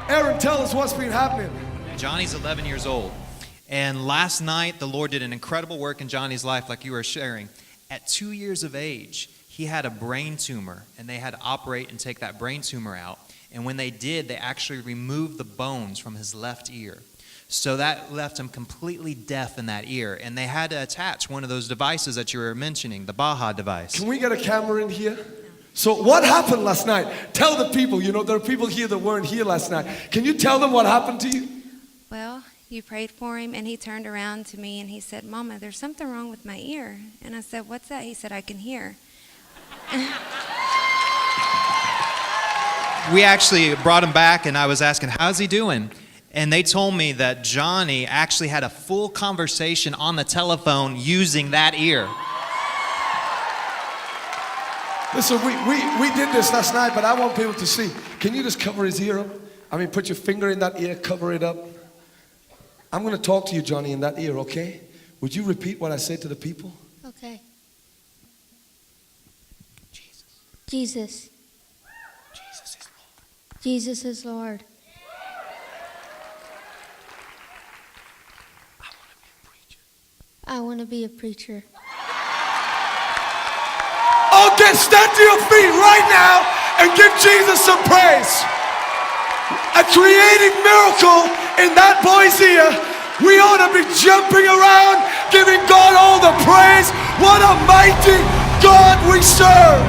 Aaron, tell us what's been happening. Johnny's 11 years old. And last night, the Lord did an incredible work in Johnny's life, like you were sharing. At 2 years of age, he had a brain tumor, and they had to operate and take that brain tumor out. And when they did, they actually removed the bones from his left ear. So that left him completely deaf in that ear. And they had to attach one of those devices that you were mentioning, the Baha device. Can we get a camera in here? So what happened last night? Tell the people, there are people here that weren't here last night. Can you tell them what happened to you? Well, you prayed for him, and he turned around to me and he said, Mama, there's something wrong with my ear. And I said, what's that? He said, I can hear. We actually brought him back, and I was asking, how's he doing? And they told me that Johnny actually had a full conversation on the telephone using that ear. Listen, we did this last night, but I want people to see. Can you just cover his ear up? Put your finger in that ear, cover it up. I'm going to talk to you, Johnny, in that ear, okay? Would you repeat what I said to the people? Okay. Jesus. Jesus is Lord. Jesus is Lord. I want to be a preacher. Oh, stand to your feet right now and give Jesus some praise. A creating miracle in that boy's ear. We ought to be jumping around, giving God all the praise. What a mighty God we serve.